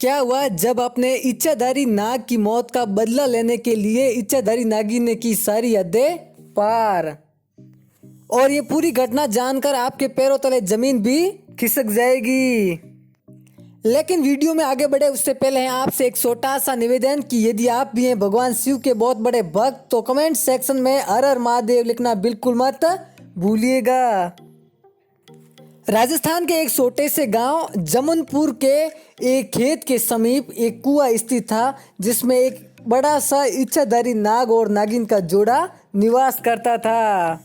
क्या हुआ जब अपने इच्छाधारी नाग की मौत का बदला लेने के लिए इच्छाधारी नागिन ने की सारी हदें पार। और ये पूरी घटना जानकर आपके पैरों तले जमीन भी खिसक जाएगी। लेकिन वीडियो में आगे बढ़े उससे पहले है आपसे एक छोटा सा निवेदन कि यदि आप भी हैं भगवान शिव के बहुत बड़े भक्त तो कमेंट सेक्शन में हर हर महादेव लिखना बिल्कुल मत भूलिएगा। राजस्थान के एक छोटे से गांव जमनपुर के एक खेत के समीप एक कुआं स्थित था जिसमें एक बड़ा सा इच्छाधारी नाग और नागिन का जोड़ा निवास करता था।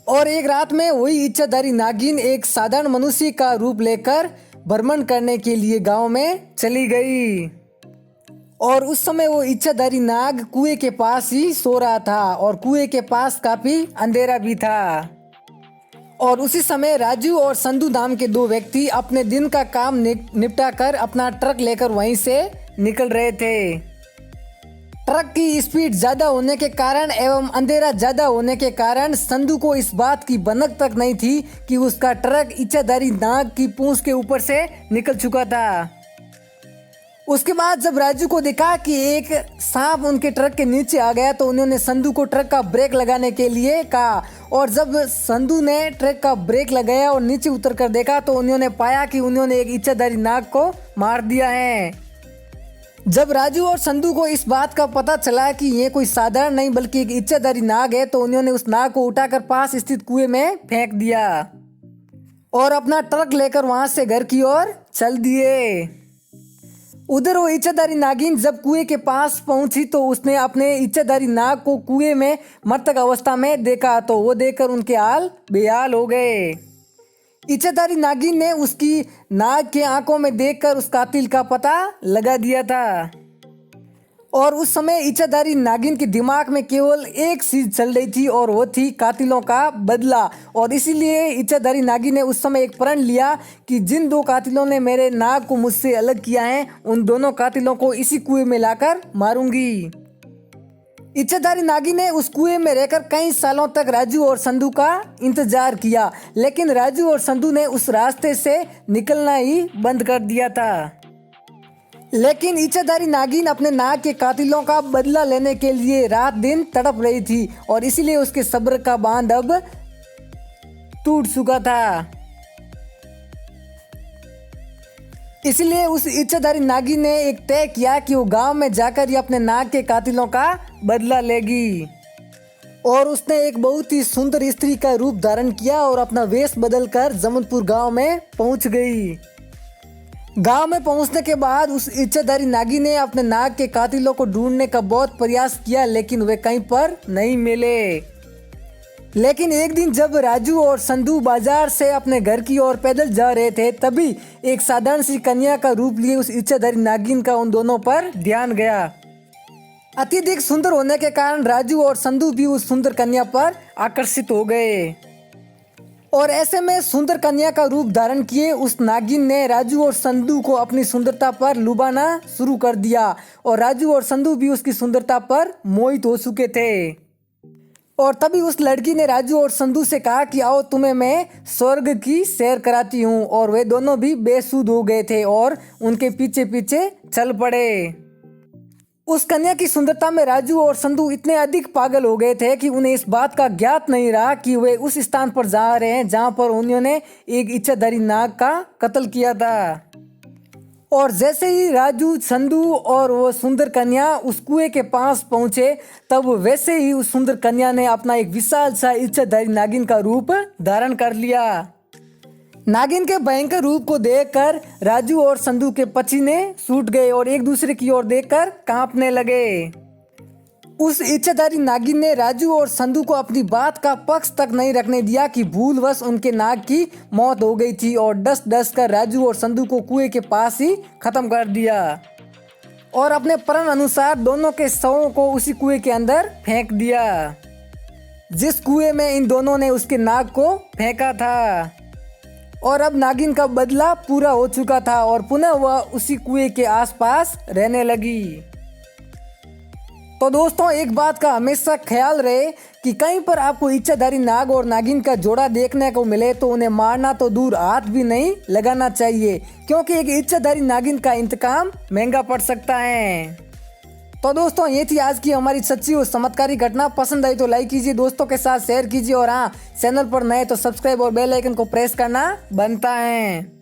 और एक रात में वही इच्छाधारी नागिन एक साधारण मनुष्य का रूप लेकर भ्रमण करने के लिए गांव में चली गई। और उस समय वो इच्छाधारी नाग कुएं के पास ही सो रहा था और कुएं के पास काफी अंधेरा भी था। और उसी समय राजू और संधू नाम के दो व्यक्ति अपने दिन का काम निपटा कर अपना ट्रक लेकर वहीं से निकल रहे थे। ट्रक की स्पीड ज्यादा होने के कारण एवं अंधेरा ज्यादा होने के कारण संधू को इस बात की भनक तक नहीं थी कि उसका ट्रक इच्छाधारी नाग की पूंछ के ऊपर से निकल चुका था। उसके बाद जब राजू को देखा कि एक सांप उनके ट्रक के नीचे आ गया तो उन्होंने संधू को ट्रक का ब्रेक लगाने के लिए कहा। और जब संधू ने ट्रक का ब्रेक लगाया और नीचे उतर कर देखा तो उन्होंने पाया कि उन्होंने एक इच्छाधारी नाग को मार दिया है। जब राजू और संधू को इस बात का पता चला कि ये कोई साधारण नहीं बल्कि एक इच्छाधारी नाग है तो उन्होंने उस नाग को उठाकर पास स्थित कुएं में फेंक दिया और अपना ट्रक लेकर वहां से घर की ओर चल दिए। उधर वो इच्छाधारी नागिन जब कुएं के पास पहुंची तो उसने अपने इच्छाधारी नाग को कुएं में मृतक अवस्था में देखा तो वो देखकर उनके हाल बेहाल हो गए। इच्छाधारी नागिन ने उसकी नाग के आंखों में देखकर उस कातिल का पता लगा दिया था। और उस समय इच्छाधारी नागिन के दिमाग में केवल एक चीज चल रही थी और वो थी कातिलों का बदला। और इसीलिए इच्छाधारी नागिन ने उस समय एक प्रण लिया कि जिन दो कातिलों ने मेरे नाग को मुझसे अलग किया है उन दोनों कातिलों को इसी कुएं में लाकर मारूंगी। इच्छाधारी नागिन ने उस कुएं में रहकर कई सालों तक राजू और संधू का इंतजार किया लेकिन राजू और संधू ने उस रास्ते से निकलना ही बंद कर दिया था। लेकिन इच्छाधारी नागिन अपने नाग के कातिलों का बदला लेने के लिए रात दिन तड़प रही थी और इसीलिए उसके सब्र का बांध अब टूट चुका था। इसलिए उस इच्छाधारी नागिन ने एक तय किया कि वो गांव में जाकर ही अपने नाग के कातिलों का बदला लेगी। और उसने एक बहुत ही सुंदर स्त्री का रूप धारण किया और अपना वेश बदलकर जमनपुर गांव में पहुंच गई। गांव में पहुंचने के बाद उस इच्छाधारी नागिन ने अपने नाग के कातिलों को ढूंढने का बहुत प्रयास किया लेकिन वे कहीं पर नहीं मिले। लेकिन एक दिन जब राजू और संधू बाजार से अपने घर की ओर पैदल जा रहे थे तभी एक साधारण सी कन्या का रूप लिए उस इच्छाधारी नागिन का उन दोनों पर ध्यान गया। अत्यधिक सुंदर होने के कारण राजू और संधू भी उस सुंदर कन्या पर आकर्षित हो गए। और ऐसे में सुंदर कन्या का रूप धारण किए उस नागिन ने राजू और संधू को अपनी सुंदरता पर लुभाना शुरू कर दिया और राजू और संधू भी उसकी सुंदरता पर मोहित हो चुके थे। और तभी उस लड़की ने राजू और संधू से कहा कि आओ तुम्हें मैं स्वर्ग की सैर कराती हूँ। और वे दोनों भी बेसुध हो गए थे और उनके पीछे पीछे चल पड़े। उस कन्या की सुंदरता में राजू और संधू इतने अधिक पागल हो गए थे कि उन्हें इस बात का ज्ञात नहीं रहा कि वे उस स्थान पर जा रहे हैं जहां पर उन्होंने एक इच्छाधारी नाग का कत्ल किया था। और जैसे ही राजू संधू और वो सुंदर कन्या उस कुएं के पास पहुंचे तब वैसे ही उस सुंदर कन्या ने अपना एक विशाल सा इच्छाधारी नागिन का रूप धारण कर लिया। नागिन के भयंकर रूप को देखकर राजू और संधू के पसीने छूट गए और एक दूसरे की ओर देखकर कांपने लगे। उस इच्छाधारी नागिन ने राजू और संधू को अपनी बात का पक्ष तक नहीं रखने दिया कि भूलवश उनके नाग की मौत हो गई थी और डस डस कर राजू और संधू को कुएं के पास ही खत्म कर दिया और अपने प्रण अनुसार दोनों के शवों को उसी कुएं के अंदर फेंक दिया जिस कुएं में इन दोनों ने उसके नाग को फेंका था। और अब नागिन का बदला पूरा हो चुका था और पुनः वह उसी कुएं के आसपास रहने लगी। तो दोस्तों एक बात का हमेशा ख्याल रहे कि कहीं पर आपको इच्छाधारी नाग और नागिन का जोड़ा देखने को मिले तो उन्हें मारना तो दूर हाथ भी नहीं लगाना चाहिए, क्योंकि एक इच्छाधारी नागिन का इंतकाम महंगा पड़ सकता है। तो दोस्तों ये थी आज की हमारी सच्ची और चमत्कारी घटना। पसंद आई तो लाइक कीजिए, दोस्तों के साथ शेयर कीजिए और हाँ, चैनल पर नए तो सब्सक्राइब और बेल आइकन को प्रेस करना बनता है।